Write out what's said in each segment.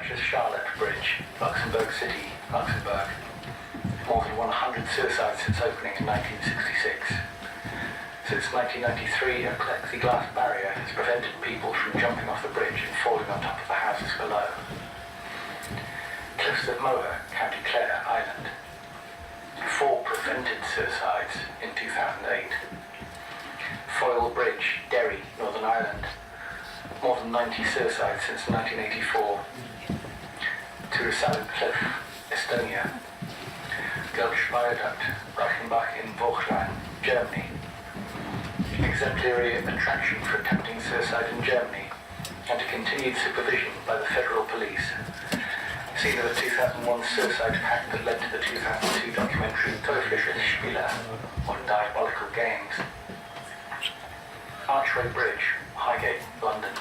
Princess Charlotte Bridge, Luxembourg City, Luxembourg. More than 100 suicides since opening in 1966. Since 1993, a plexiglass barrier has prevented people from jumping off the bridge and falling on top of the houses below. Cliffs of Moher, County Clare, Ireland. 4 prevented suicides in 2008. Foyle Bridge, Derry, Northern Ireland. More than 90 suicides since 1984. Turusalin Cliff, Estonia. Gulch Viaduct, Reichenbach in Vauchlein, Germany. Exemplary attraction for attempting suicide in Germany, and continued supervision by the federal police. Scene of the 2001 suicide pact that led to the 2002 documentary Teuflisches Spieler, or Diabolical Games. Archway Bridge, Highgate, London.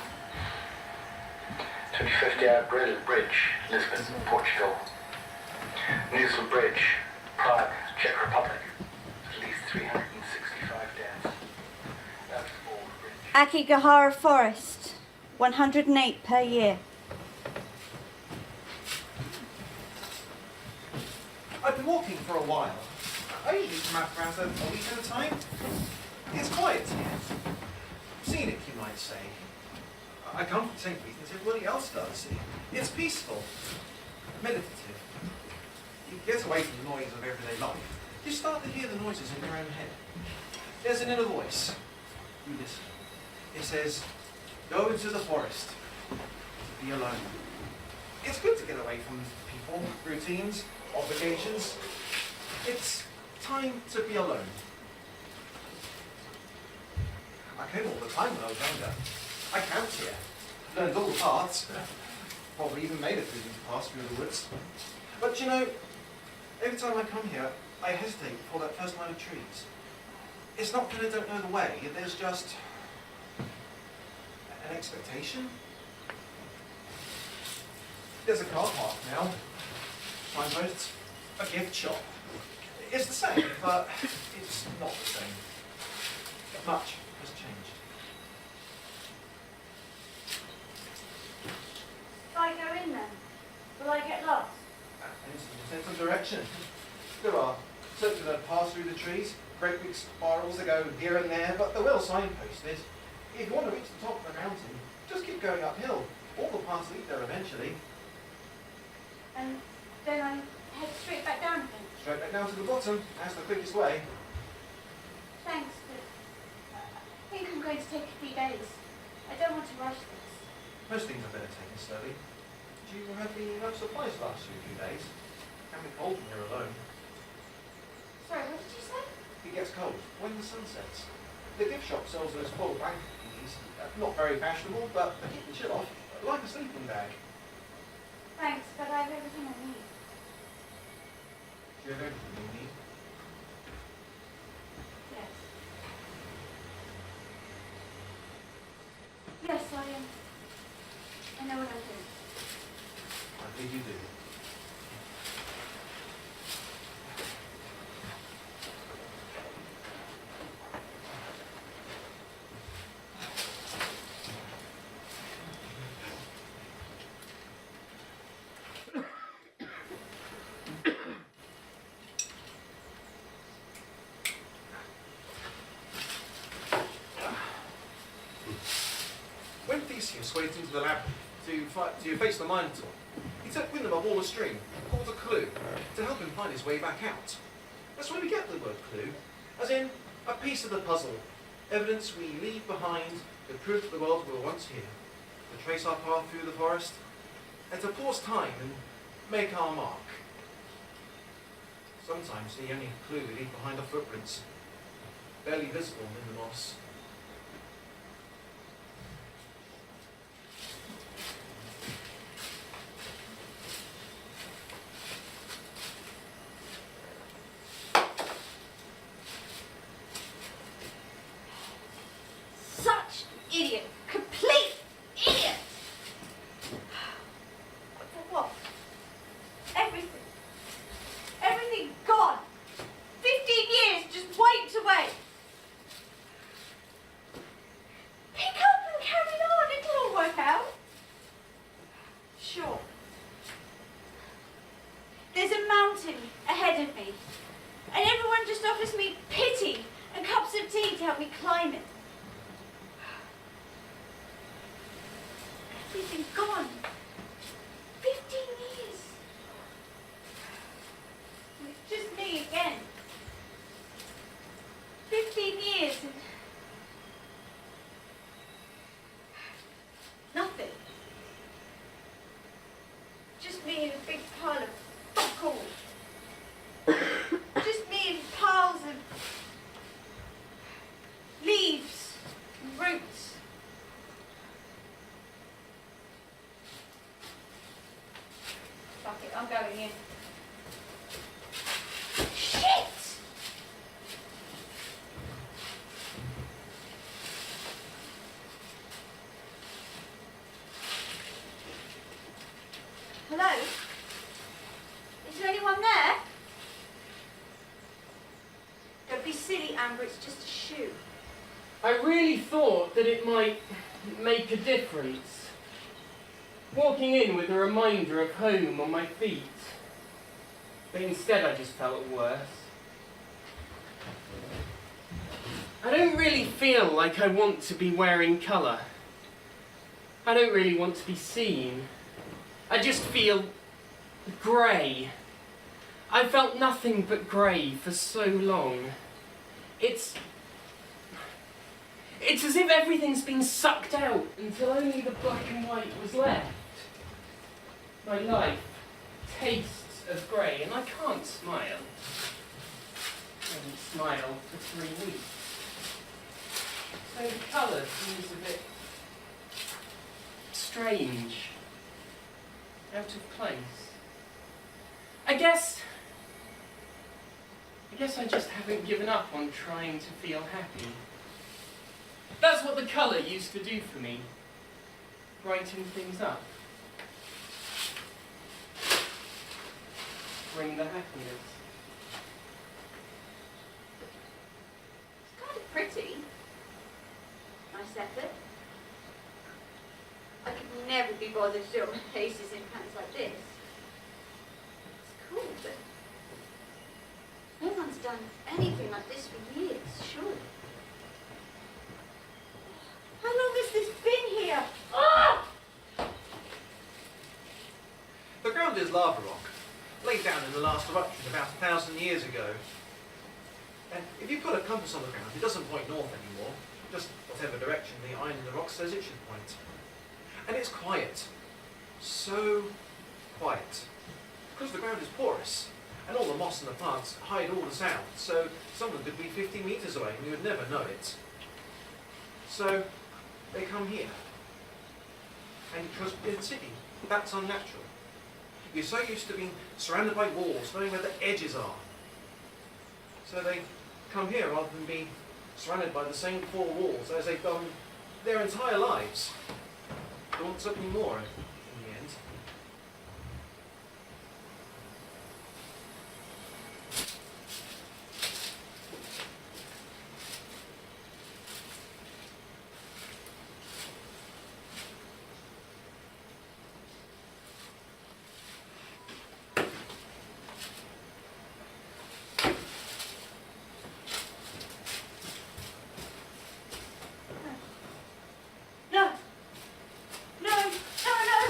2050-hour Brill Bridge, Lisbon, Portugal. Newsel Bridge, Prague, Czech Republic. At least 365 deaths. Akigahara Forest, 108 per year. I've been walking for a while. I usually come out around a week at a time. It's quiet here. Scenic, you might say. I come from the same reasons everybody else does. It's peaceful, meditative. You get away from the noise of everyday life. You start to hear the noises in your own head. There's an inner voice. You listen. It says, go into the forest. Be alone. It's good to get away from people, routines, obligations. It's time to be alone. I came all the time when I was younger. I camped here, learned all the paths, probably even made it through these paths through the woods. But you know, every time I come here, I hesitate before that first line of trees. It's not that I don't know the way, there's just an expectation. There's a car park now, signposts, a gift shop. It's the same, but it's not the same. Much has changed. If I go in then, will I get lost? In sense of direction. There are circular paths through the trees, great big spirals that go here and there, but the real signpost is, if you want to reach the top of the mountain, just keep going uphill. All the paths lead there eventually. And then I head straight back down again? Straight back down to the bottom, that's the quickest way. Thanks, but I think I'm going to take a few days. I don't want to rush this. Most things are better taken slowly. Do you have enough supplies to last you a few days? It can be cold when you're alone. Sorry, what did you say? It gets cold when the sun sets. The gift shop sells those full blanket thingies. Not very fashionable, but they keep the chill off, like a sleeping bag. Thanks, but I have everything I need. Do you have everything you need? Yes. Yes, I know what I'm doing. I think you do. When Theseus went into the labyrinth to face the Minotaur, he took with him a wall of string called a clue to help him find his way back out. That's where we get the word clue, as in a piece of the puzzle, evidence we leave behind, the proof the world will once hear, to trace our path through the forest, and to pause time and make our mark. Sometimes the only clue we leave behind are footprints, barely visible in the moss. Such idiot! Complete idiot! For what? Everything. Everything gone. 15 years just wiped away. Pick up and carry on. It'll all work out. Sure. ahead of me. And everyone just offers me pity and cups of tea to help me climb it. Everything gone. 15 years. And it's just me again. 15 years and nothing. Just me in a big pile of fuck all. Just me in piles of leaves and roots. Fuck it, I'm going in. Shit! Hello? Is there anyone there? Don't be silly, Amber, it's just a shoe. I really thought that it might make a difference. Walking in with a reminder of home on my feet. But instead I just felt worse. I don't really feel like I want to be wearing colour. I don't really want to be seen. I just feel grey. I felt nothing but grey for so long. It's as if everything's been sucked out until only the black and white was left. My life tastes of grey and I can't smile. I haven't smiled for 3 weeks. So the colour seems a bit strange. Out of place. I guess I just haven't given up on trying to feel happy. That's what the colour used to do for me. Brighten things up. Bring the happiness. It's kind of pretty. Nice effort. I could never be bothered to do all my faces in pants like this. It's cool, but no one's done anything like this for years, surely. How long has this been here? Ah! The ground is lava rock, laid down in the last eruption about 1,000 years ago. And if you put a compass on the ground, it doesn't point north anymore, just whatever direction the iron in the rock says it should point. And it's quiet. So quiet. Because the ground is porous, and all the moss and the plants hide all the sound, so someone could be 50 metres away and you would never know it. So they come here. And because in the city, that's unnatural. You're so used to being surrounded by walls, knowing where the edges are. So they come here rather than be surrounded by the same 4 walls as they've done their entire lives. They want something more in the end. No! No! No, no!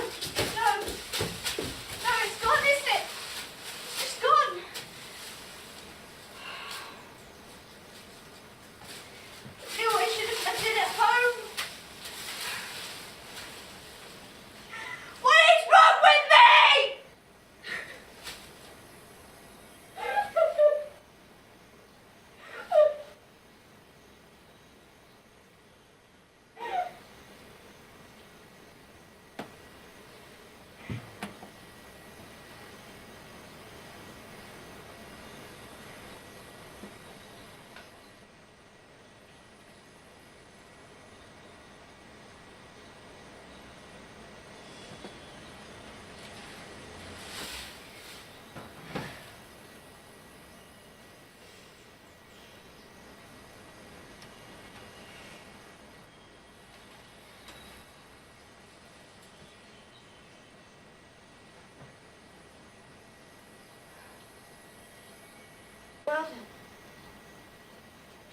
pardon.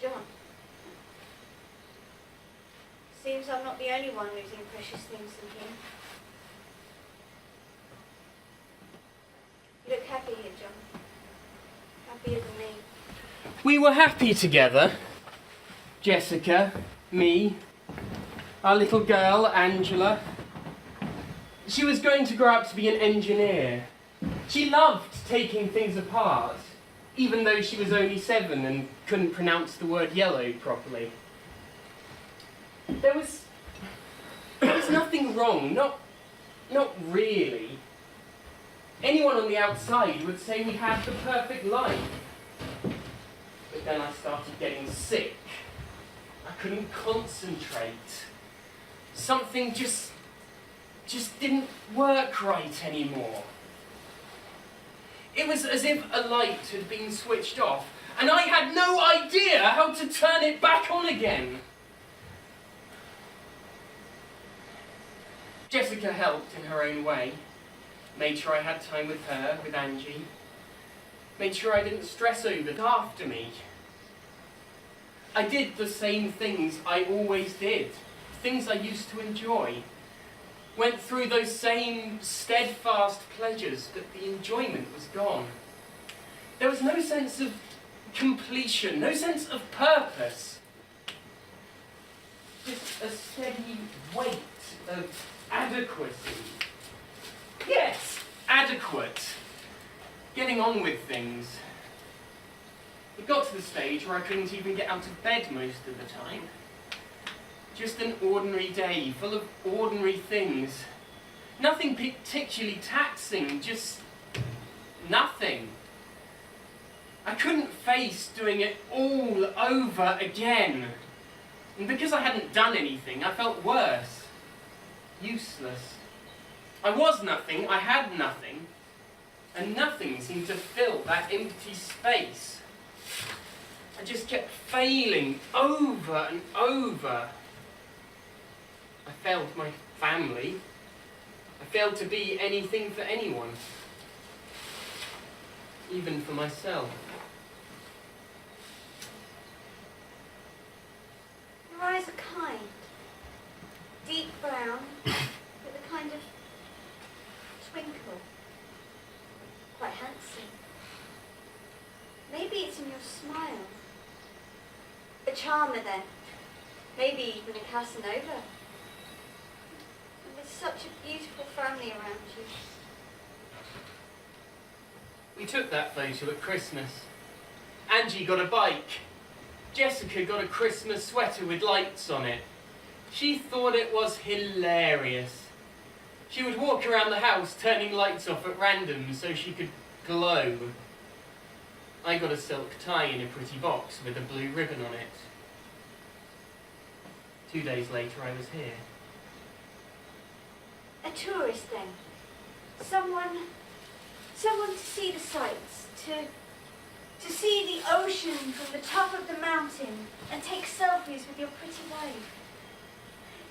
John. Seems I'm not the only one losing precious things in here. You look happy here, John. Happier than me. We were happy together. Jessica, me, our little girl, Angela. She was going to grow up to be an engineer. She loved taking things apart, even though she was only 7 and couldn't pronounce the word yellow properly. There was nothing wrong, not really. Anyone on the outside would say we had the perfect life. But then I started getting sick. I couldn't concentrate. Something just didn't work right anymore. It was as if a light had been switched off, and I had no idea how to turn it back on again. Jessica helped in her own way. Made sure I had time with her, with Angie. Made sure I didn't stress over it after me. I did the same things I always did, things I used to enjoy. Went through those same steadfast pleasures, but the enjoyment was gone. There was no sense of completion, no sense of purpose. Just a steady weight of adequacy. Yes, adequate. Getting on with things. It got to the stage where I couldn't even get out of bed most of the time. Just an ordinary day, full of ordinary things. Nothing particularly taxing, just nothing. I couldn't face doing it all over again. And because I hadn't done anything, I felt worse. Useless. I was nothing, I had nothing, and nothing seemed to fill that empty space. I just kept failing over and over. I failed my family. I failed to be anything for anyone. Even for myself. Your eyes are kind. Deep brown, with a kind of twinkle. Quite handsome. Maybe it's in your smile. A charmer then. Maybe even a Casanova. And there's such a beautiful family around you. We took that photo at Christmas. Angie got a bike. Jessica got a Christmas sweater with lights on it. She thought it was hilarious. She would walk around the house turning lights off at random so she could glow. I got a silk tie in a pretty box with a blue ribbon on it. 2 days later I was here. A tourist then. Someone to see the sights, to see the ocean from the top of the mountain and take selfies with your pretty wife.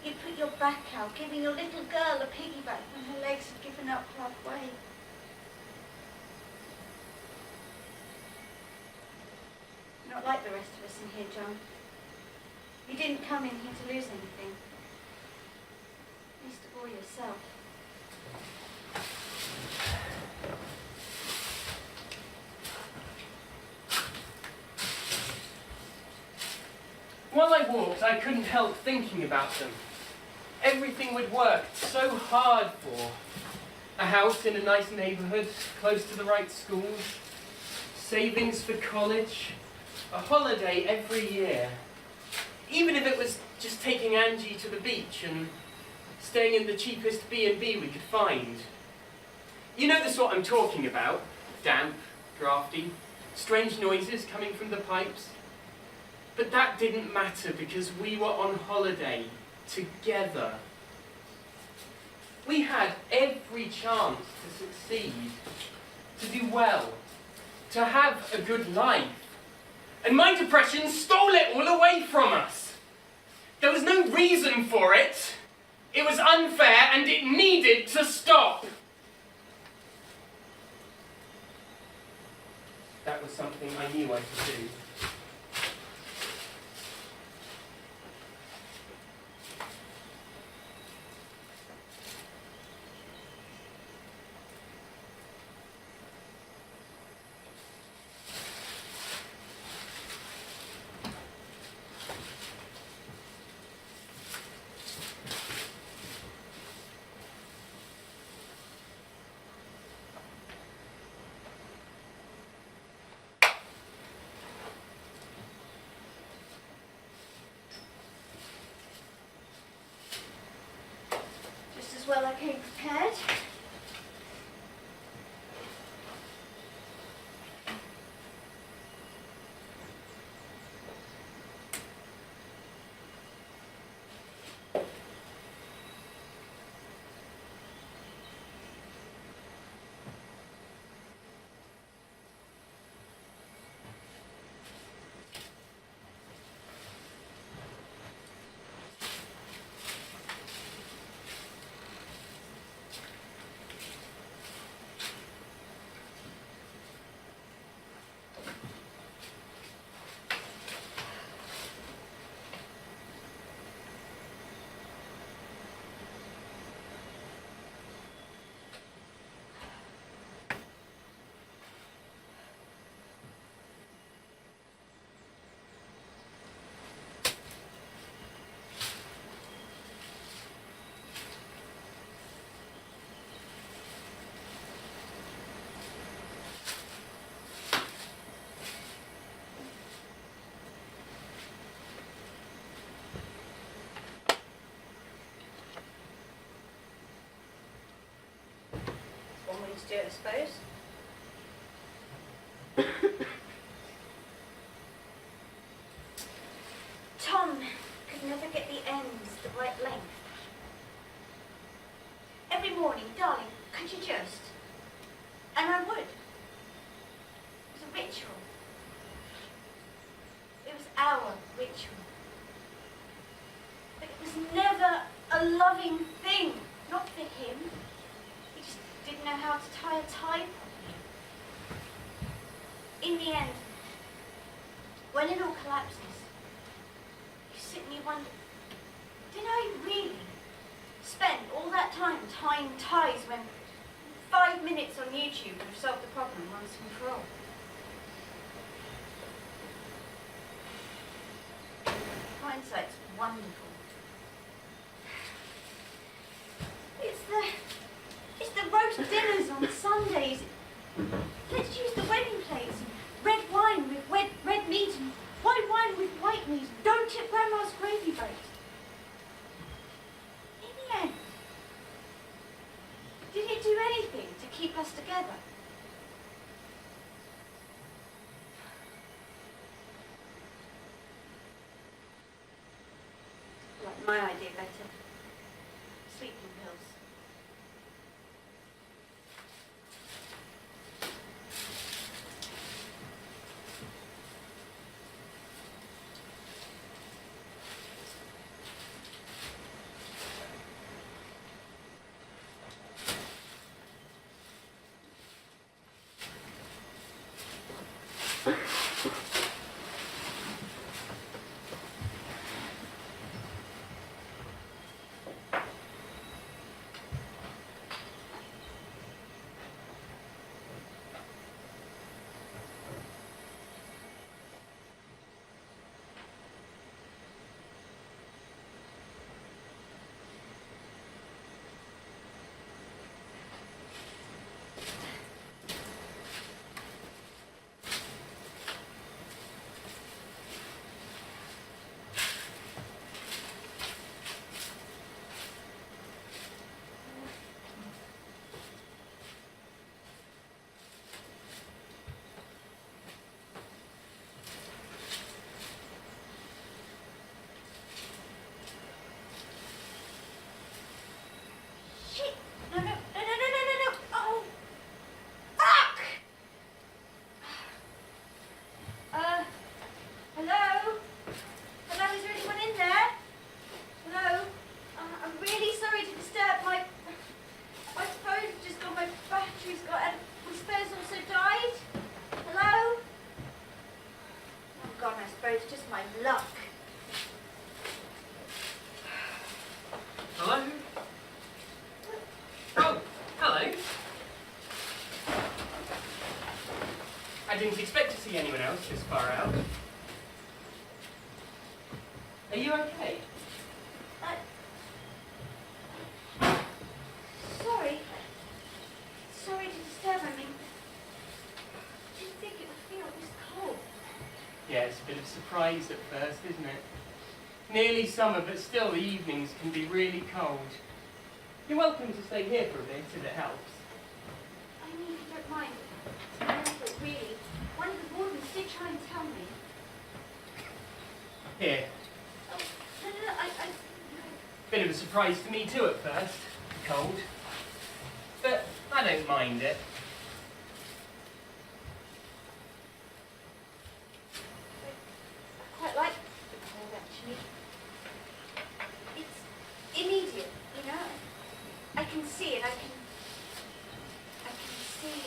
You put your back out, giving your little girl a piggyback when her legs had given up halfway. You're not like the rest of us in here, John. You didn't come in here to lose anything. Least of all yourself. While I walked, I couldn't help thinking about them. Everything we'd worked so hard for. A house in a nice neighbourhood, close to the right schools, savings for college, a holiday every year. Even if it was just taking Angie to the beach and staying in the cheapest B&B we could find. You know the sort I'm talking about. Damp, drafty, strange noises coming from the pipes. But that didn't matter because we were on holiday together. We had every chance to succeed, to do well, to have a good life. And my depression stole it all away from us. There was no reason for it. It was unfair and it needed to stop. That was something I knew I could do. Just as well I came prepared. One way to do it, I suppose. Tom could never get the ends the right length. Every morning, darling, could you just? And I would. It was a ritual. It was our ritual. But it was never a loving thing, not for him. He just didn't know how to tie a tie properly. In the end, when it all collapses, you sit and you wonder, did I really spend all that time tying ties when 5 minutes on YouTube would have solved the problem once and for all? Hindsight's wonderful. It's the roast dinners on Sundays. Let's use the wedding plates. Red wine with red meat and white wine with white meat. Don't tip Grandma's gravy boat. In the end, did it do anything to keep us together? I like my idea better. Sleeping pills. I didn't expect to see anyone else this far out. Are you okay? Sorry. Sorry to disturb. I mean, I didn't think it would feel this cold. Yeah, it's a bit of a surprise at first, isn't it? Nearly summer, but still the evenings can be really cold. You're welcome to stay here for a bit if it helps. I mean, if you don't mind. No, but really, one of the wardens did try and tell me. Here. Oh, no, I Bit of a surprise to me too at first, the cold. But I don't mind it. I quite like the cold, actually. It's immediate, you know? I can see it, I can see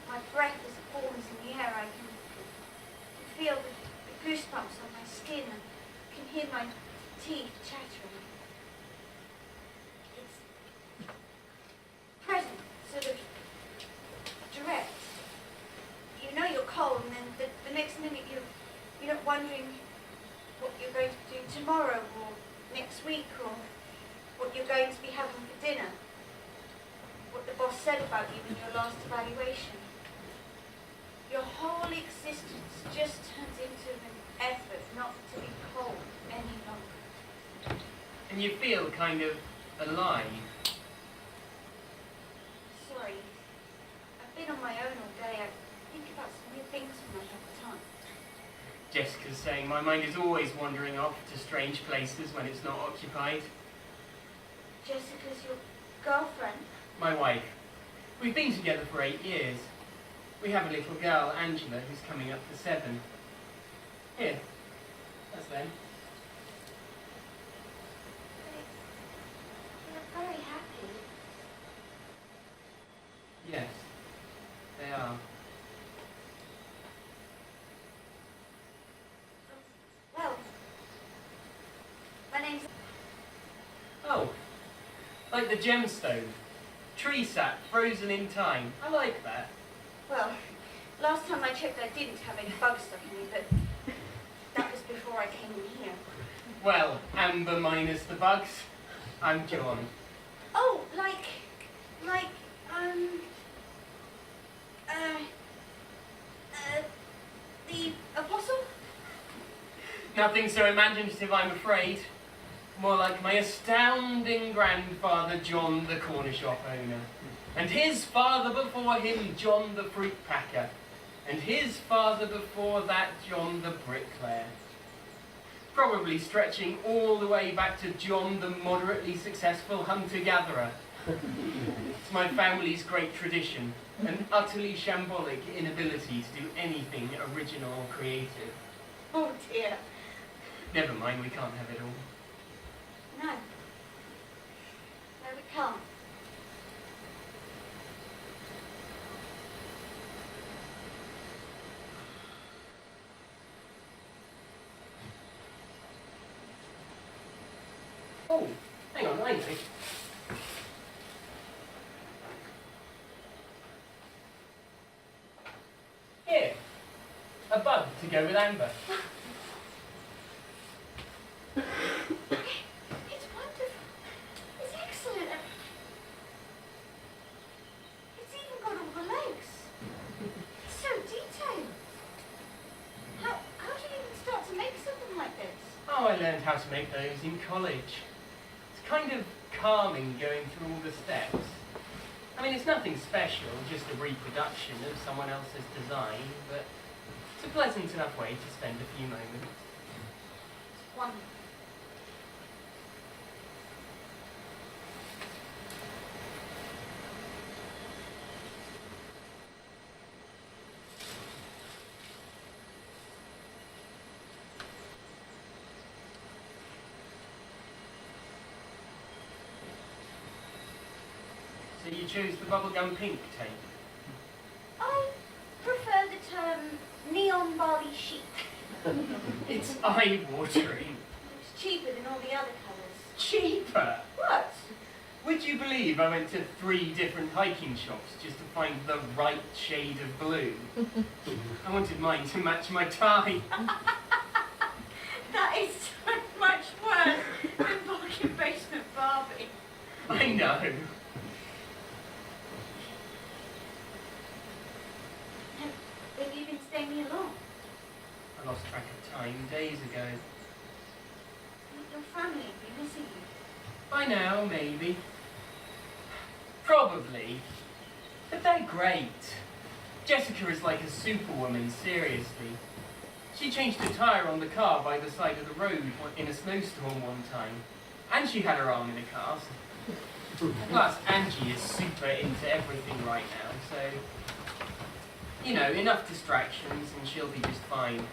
my breath as it forms in the air. I can feel the goosebumps on my skin. I can hear my teeth chattering. It's present, sort of direct. You know you're cold, and then the next minute you're not wondering what you're going to do tomorrow or next week or what you're going to be having for dinner. What the boss said about you in your last evaluation. Your whole existence just turns into an effort not to be cold any longer. And you feel kind of alive. Sorry. I've been on my own all day. I think about some new things when I have time. Jessica's saying my mind is always wandering off to strange places when it's not occupied. Jessica's your girlfriend? My wife. We've been together for 8 years. We have a little girl, Angela, who's coming up for 7. Here. That's them. They're very happy. Yes, they are. Well, my name's... Oh, like the gemstone. Tree sap, frozen in time. I like that. Well, last time I checked I didn't have any bug stuff in me, but that was before I came in here. Well, Amber minus the bugs. I'm John. Oh, like, the apostle? Nothing so imaginative, I'm afraid. More like my astounding grandfather, John the corner shop owner. And his father before him, John the fruit packer. And his father before that, John the bricklayer. Probably stretching all the way back to John the moderately successful hunter-gatherer. It's my family's great tradition, an utterly shambolic inability to do anything original or creative. Oh dear. Never mind, we can't have it all. No. No, we can't. Oh, hang on, I know. Here, a bug to go with Amber. It's wonderful. It's excellent. It's even got all the legs. It's so detailed. How do you even start to make something like this? Oh, I learned how to make those in college. It's kind of calming going through all the steps. I mean, it's nothing special, just a reproduction of someone else's design, but it's a pleasant enough way to spend a few moments. It's wonderful. So you chose the bubblegum pink tape? I prefer the term neon barley chic. It's eye-watering. It's cheaper than all the other colours. Cheaper? What? Would you believe I went to 3 different hiking shops just to find the right shade of blue? I wanted mine to match my tie. That is so much worse than bargain basement Barbie. I know. Have you been staying here long? I lost track of time days ago. Your family will be missing you. By now, maybe. Probably. But they're great. Jessica is like a superwoman, seriously. She changed a tyre on the car by the side of the road in a snowstorm one time. And she had her arm in a cast. Plus, Angie is super into everything right now, so... You know, enough distractions and she'll be just fine.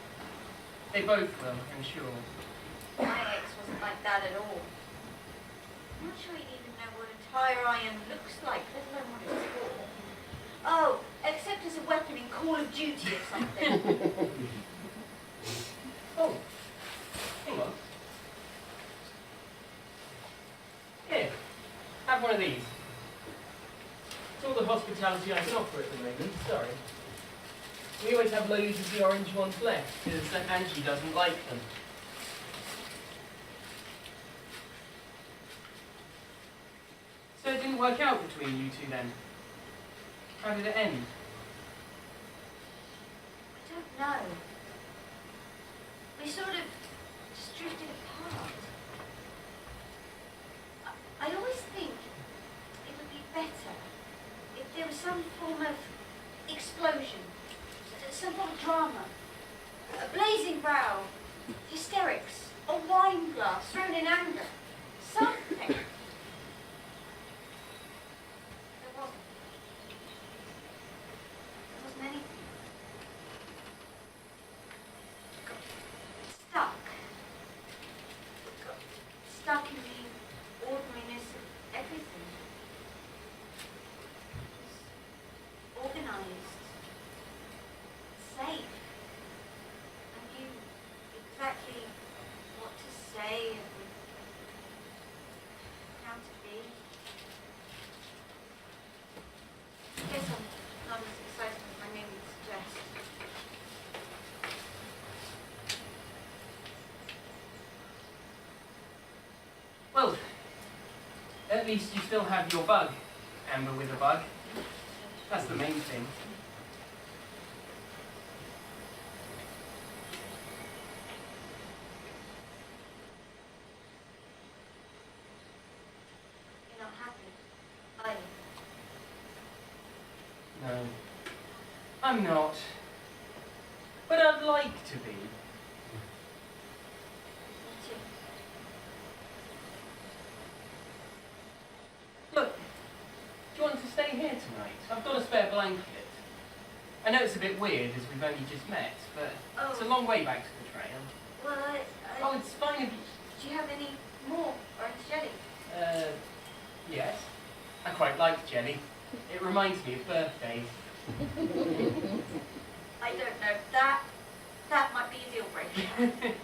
They both will, I'm sure. My ex wasn't like that at all. I'm not sure he'd even know what a tire iron looks like, let alone what it's for. Oh, except as a weapon in Call of Duty or something. Oh, hang on. Here, have one of these. It's all the hospitality I can offer at the moment, sorry. We always have loads of the orange ones left, because Angie doesn't like them. So it didn't work out between you two then? How did it end? I don't know. We sort of just drifted apart. I always think it would be better if there was some form of explosion, some form of drama, a blazing row, hysterics, a wine glass thrown in anger, something. There wasn't. There wasn't anything. Stuck. Stuck in the ordinariness of everything. It was organized, safe. I knew exactly what to say and how to be. I guess I'm not as excited as my name would suggest. Well, at least you still have your bug, Amber with a bug. That's the main thing. You're not happy, are you? No, I'm not. But I'd like to be. Me too. Look, do you want to stay here tonight? I've got a spare blanket. I know it's a bit weird as we've only just met, but it's a long way back to the trail. Well, Oh, it's fine if you... do you have any more orange jelly? Yes. I quite like jelly. It reminds me of birthdays. I don't know. That might be a deal breaker.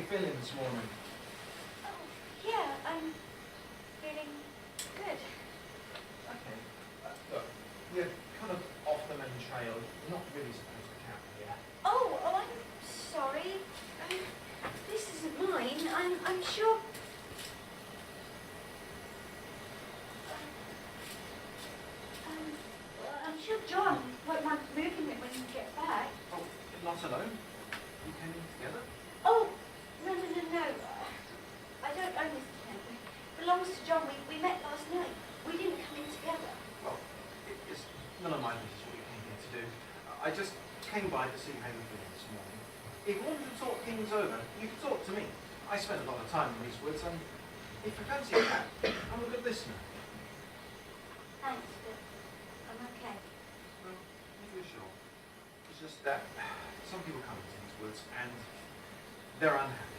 you feeling this morning? Oh, yeah, I'm feeling good. Okay. Look, you're kind of off the main trail. You're not really supposed to camp here. Oh, I'm sorry. This isn't mine. I'm sure. I'm sure John won't mind moving it when you get back. Oh, you're not alone? You came in together? Oh, no. I don't own this tent. It belongs to John. We met last night. We didn't come in together. Well, it's none of my business what you came here to do. I just came by to see how you're feeling this morning. If you wanted to talk things over, you could talk to me. I spend a lot of time in these woods, and if you fancy a chat, I'm a good listener. Thanks, but I'm okay. Well, if you're sure. It's just that some people come into these woods and they're unhappy.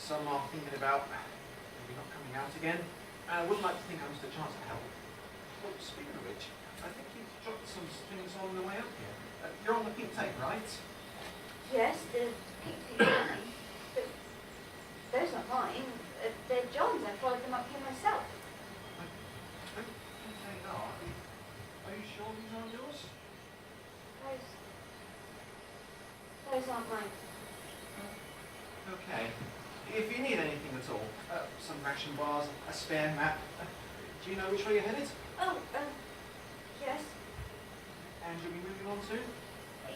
Some are thinking about maybe not coming out again, and I wouldn't like to think I missed a chance to help. Well, speaking of which, I think you've dropped some things on the way up here. You're on the pink tape, right? Yes, the picture is mine. But those aren't mine. They're John's. I followed them up here myself. I don't think they are. Are you sure these aren't yours? Those aren't mine. Okay. If you need anything at all, some ration bars, a spare map, do you know which way you're headed? Oh, yes. And you'll be moving on soon?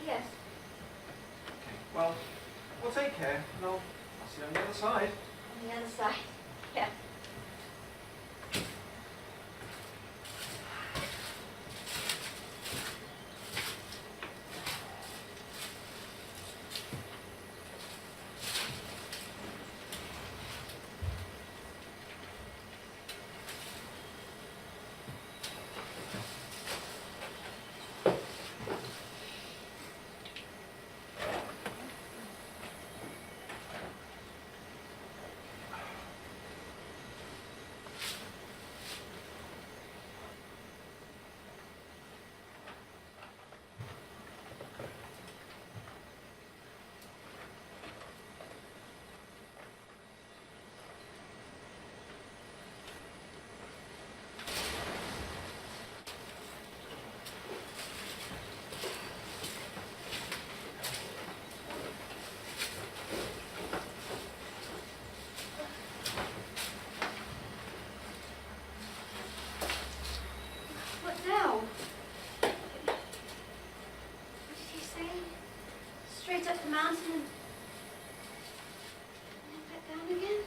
Yes. Okay. Well, take care, and I'll see you on the other side. On the other side. Yeah. What now? What did he say? Straight up the mountain and then back down again?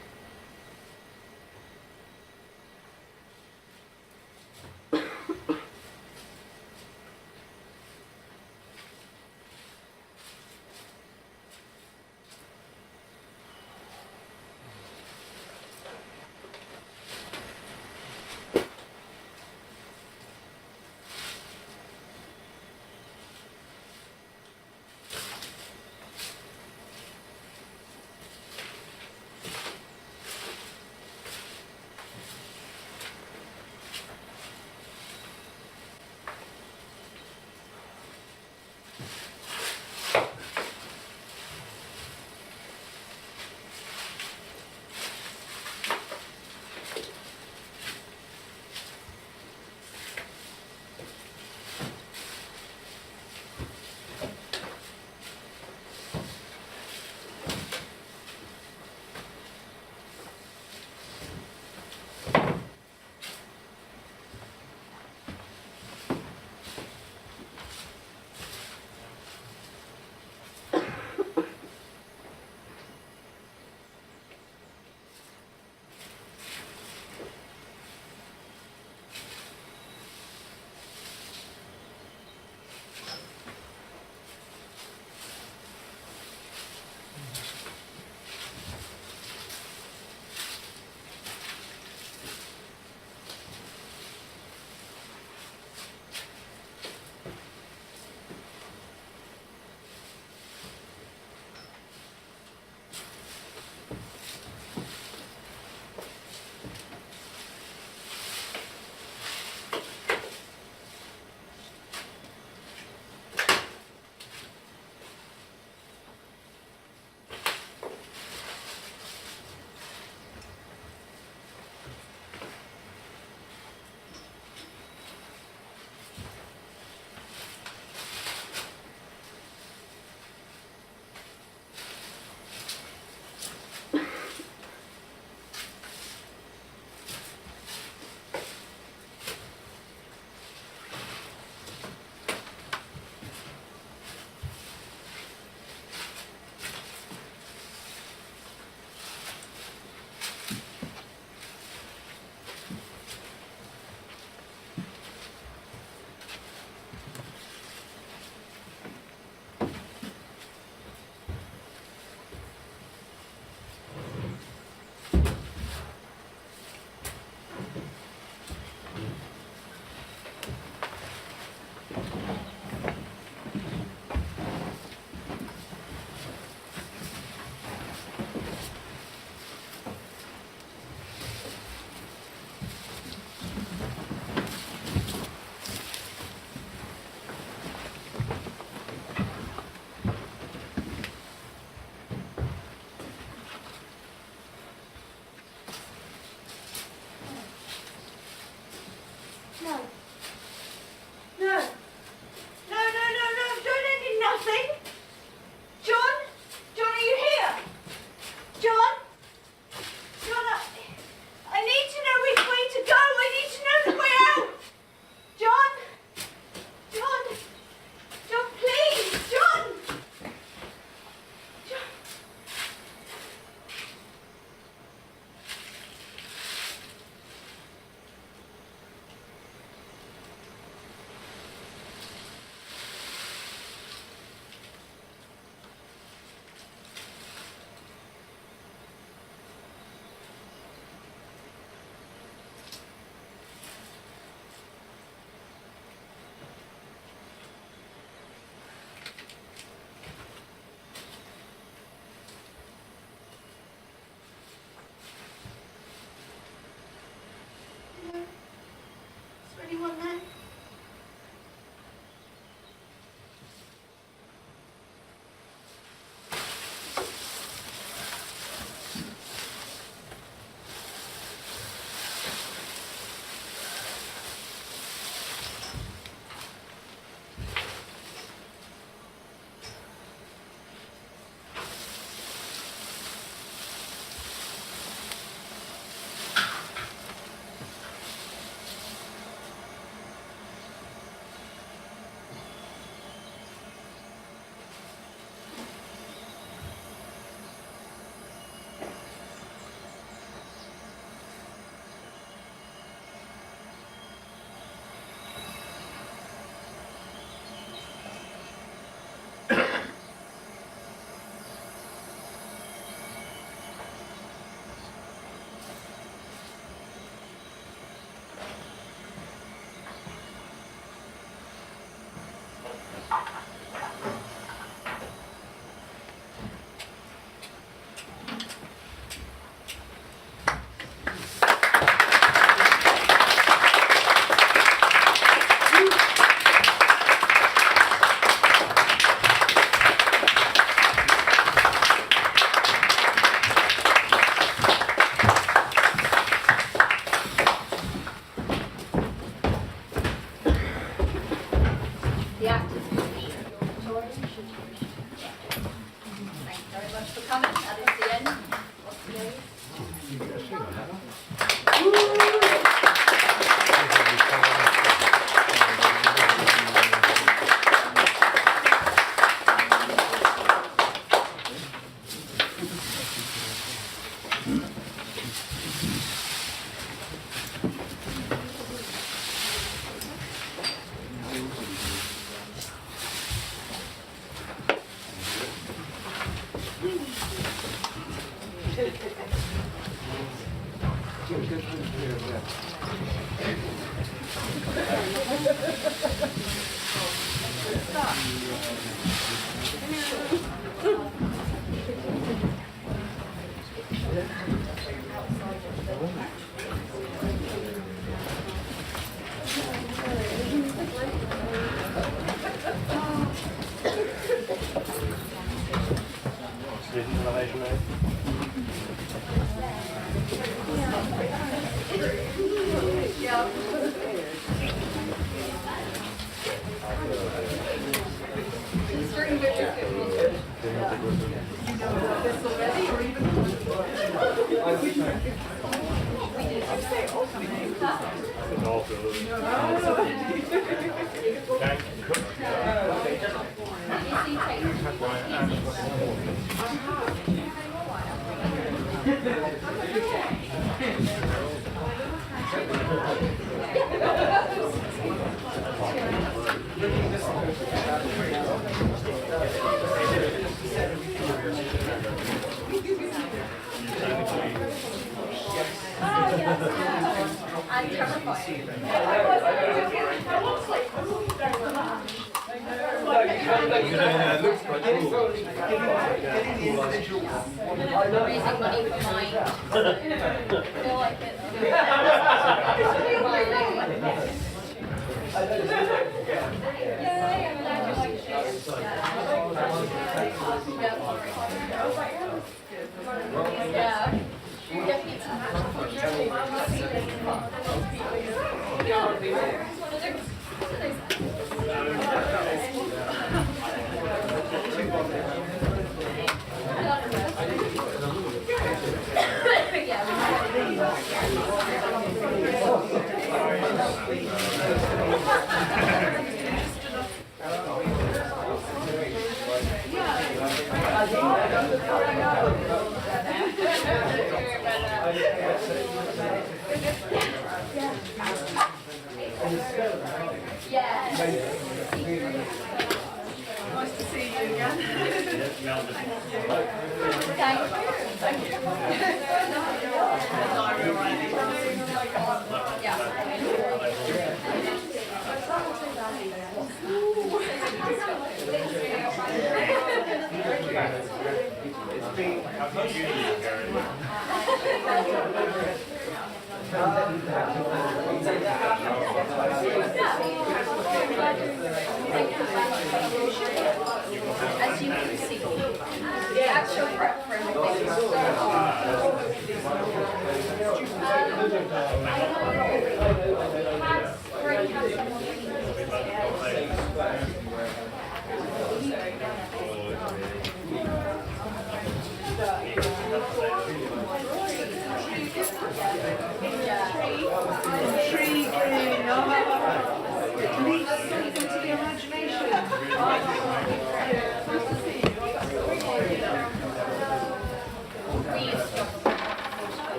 As you can see, the actual prep for everything is so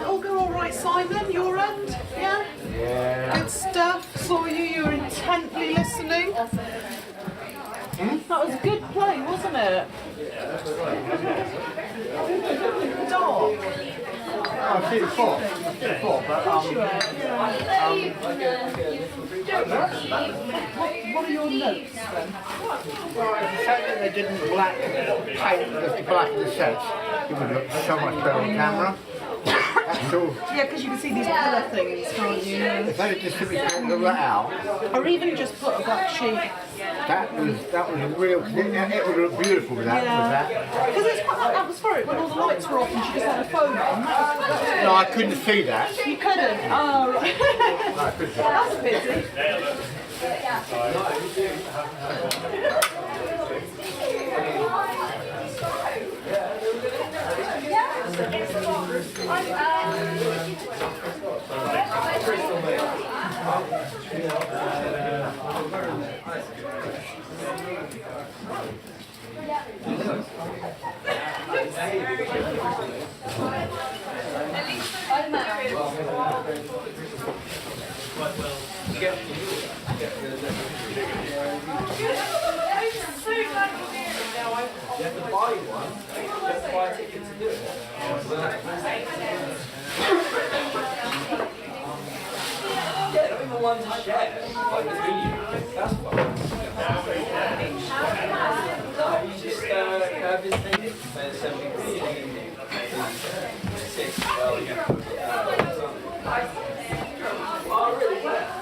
All go all right, Simon? Your end? Yeah? Yeah. Good stuff. Saw you. You were intently listening. That was a good play, wasn't it? Dark. I've seen it before, but What are your notes then? well, it's a shame that they didn't paint the black in the sets. It would look so much better on camera. That's all. Yeah, because you can see these pillar things, can't you? If they had just simply taken that out, Or even just put a black sheet. that was a real. It would look beautiful with that. Because it's quite like atmospheric when all the lights were off and she just had a phone on. No, I couldn't see that. You couldn't? Oh, right. No, I couldn't see That's a pity. You have to buy one, you have to buy a ticket to do it. Yeah, not even one to share. Like the video. That's fun. No, you just visited it. There's 70 6. Well, yeah. Oh, really? Yeah.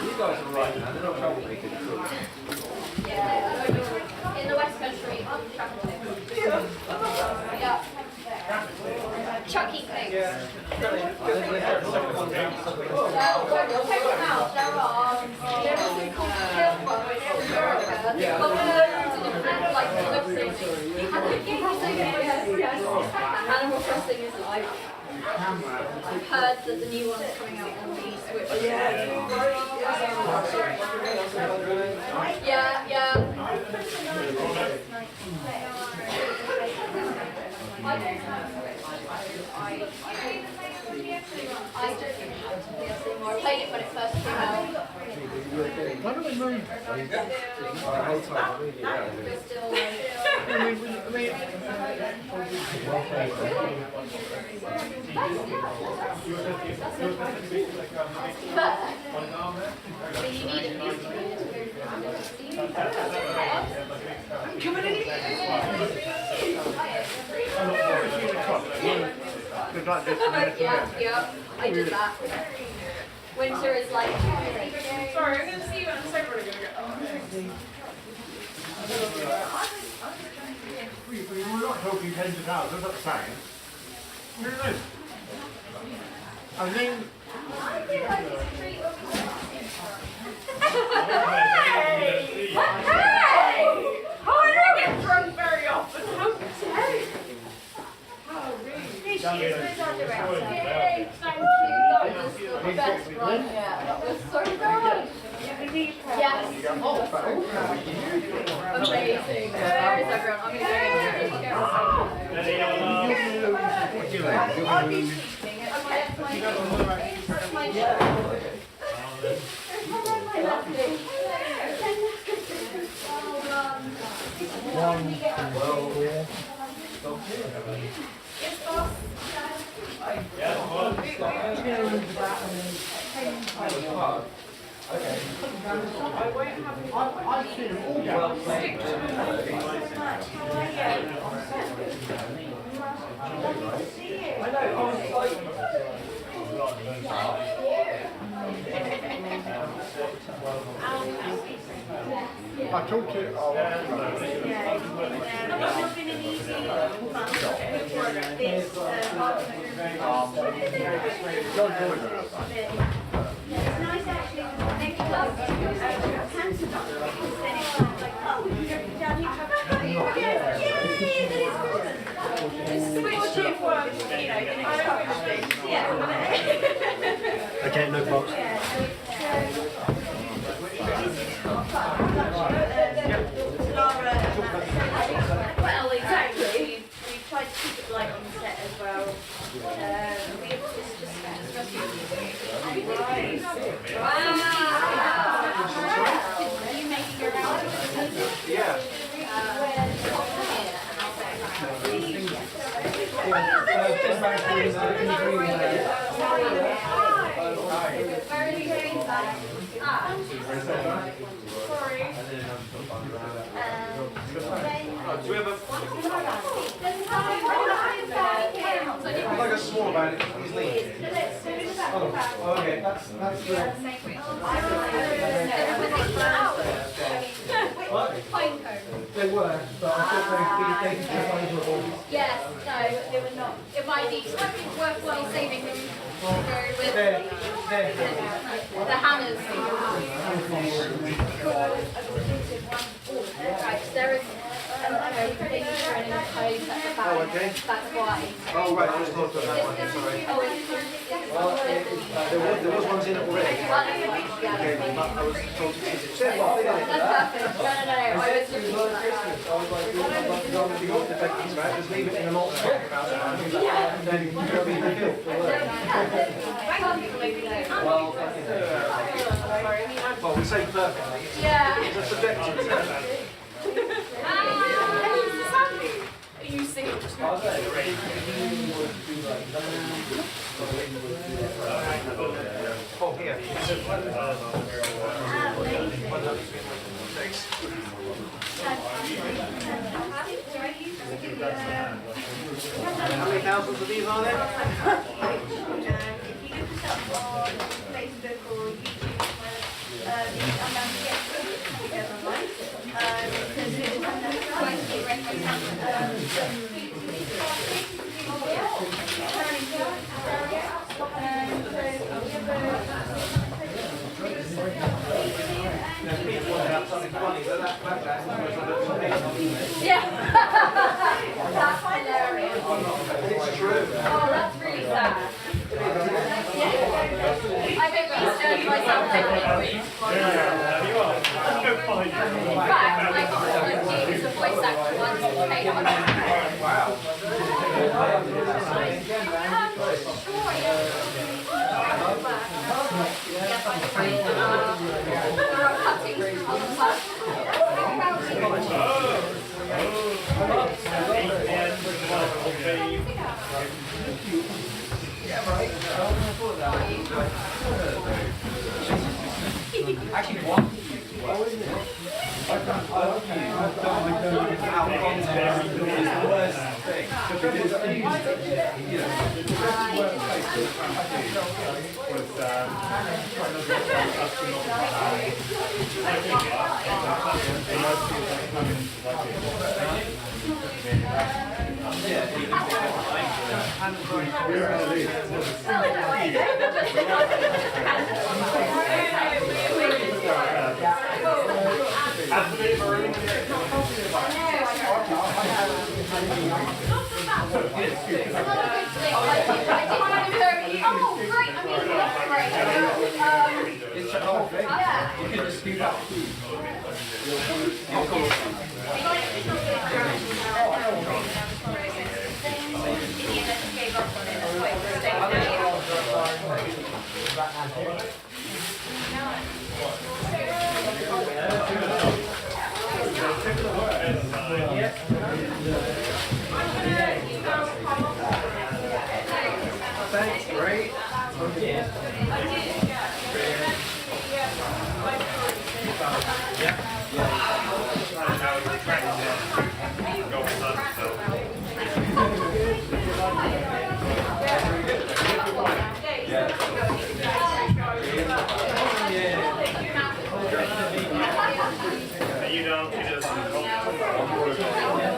You guys are right, man. They're not troublemakers at all. In the West Country, yeah. Chucky things. There Animal Crossing is live. I've heard that the new one is coming out on the Switch. Yeah. I don't have Switch. I don't even have to play anymore. I played it when it first came out. Why don't we move? We're still so you need it yeah, I did that. Winter is like. Sorry, I'm going to see you and I'm so probably going to go. We're not talking tens of thousands, that's what I'm saying. I mean, Hey! Oh, I don't get drunk very often. How dare you? How rude. Here she is, where's our director? Yay, thank you. That was the best run yet. That was so good. Yes. Amazing. Where is everyone? I'm going to go. I'll be sleeping. Okay, it's my show. My lovely. Yes, boss. I've seen them all down. I know, I was like... I talked to Not been an easy month this it's nice actually next month cancer doctor because then it's not like, oh, we can go down here switch it for, you know, the next couple of things. Yeah. Okay, no box. Yeah, so Sorry. Do we have I'd like a small about it. He's leaving. Oh, okay. That's They were, but I thought they could be favourable. Yes, no, they were not. It might be worthwhile saving them to go with the hammers. Right, there is a picture in the code that's about Oh, okay. that's why. Oh, right. I just thought that one. Sorry. There was ones in it already. Okay, but I was told to use it. Said what? That's perfect. No. I was looking for that. I was like, I'm going to go to the techniques, right? Just leave it in the malt about it. And then you go be fulfilled. Well, we say perfectly. Yeah. It's a subjective term. You sing it. Oh, here. How many thousands of these are there? If you look us up on Facebook or YouTube, the Unknown Get online, because it is unknown Yeah. That's hilarious. It's true. Oh, that's really sad. I made research myself technically. In fact, I got to use a voice actor once and paid $100. Wow. Yes, I'm afraid there are cuttings from other parts. Actually, what? I've done out content is the worst thing. Because, you know, the best workplace You can just speak up. Thanks, great.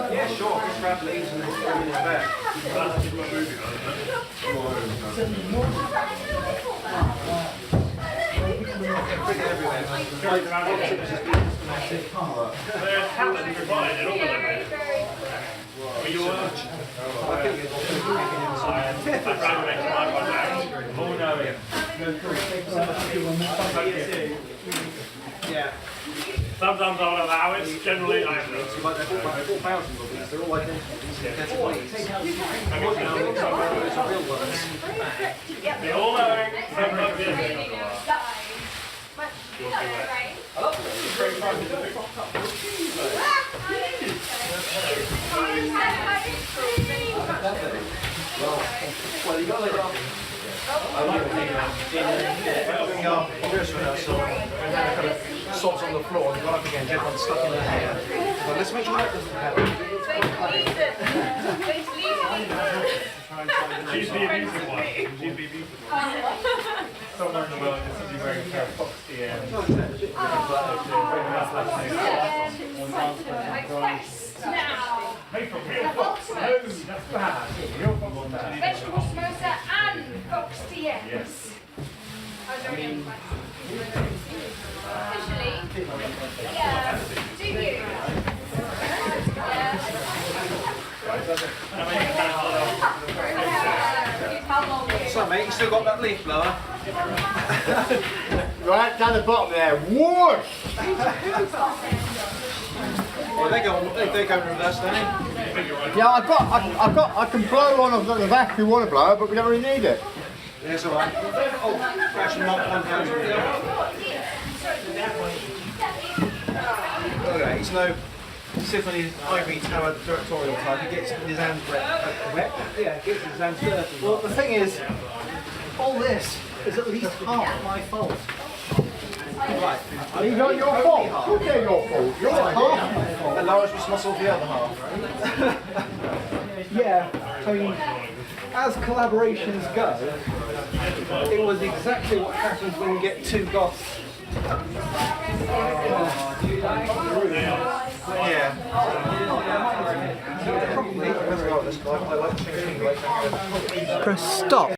Yeah, sure. Just grab these and then throw them in the bag. Bring it everywhere. There's talent provided, all of them. Are you on? I think it's I'd rather make my one now. Oh no, yeah. Sometimes I'll allow it, generally I will. So like they're all like 4,000 of these. They're all identical. They're plates. I mean, they all know, sometimes this. Well, you got to let it off. Doing our dress rehearsal, and then kind of sods on the floor and got up again, everyone's stuck in their hair. Well, let's make sure that doesn't happen. She's the abusive one. She's the abusive one. Somewhere in the world, this is very foxy and Hey, from real fox. No, that's bad. Real fox is bad. Vegetable samosa and fox TM. Yes. Officially? Yeah. Do you? So, mate, you still got that leaf blower? Right down the bottom there. Whoosh! Well, they go reverse, don't they? Yeah, I can blow one of the back if you want to blow it, but we don't really need it. Yeah, it's alright. Oh, actually, not one hand. Okay, he's no sits on his ivory tower directorial type. He gets his hands wet. Yeah, gets his hands dirty. Well, the thing is, all this is at least half my fault. Right. It's not your fault. It's not your fault. You're half my fault. And Lara's responsible for the other half. Yeah, I mean, as collaborations go, it was exactly what happens when you get two goths. Yeah. Probably. Let's go on this guy. I like to think Press stop.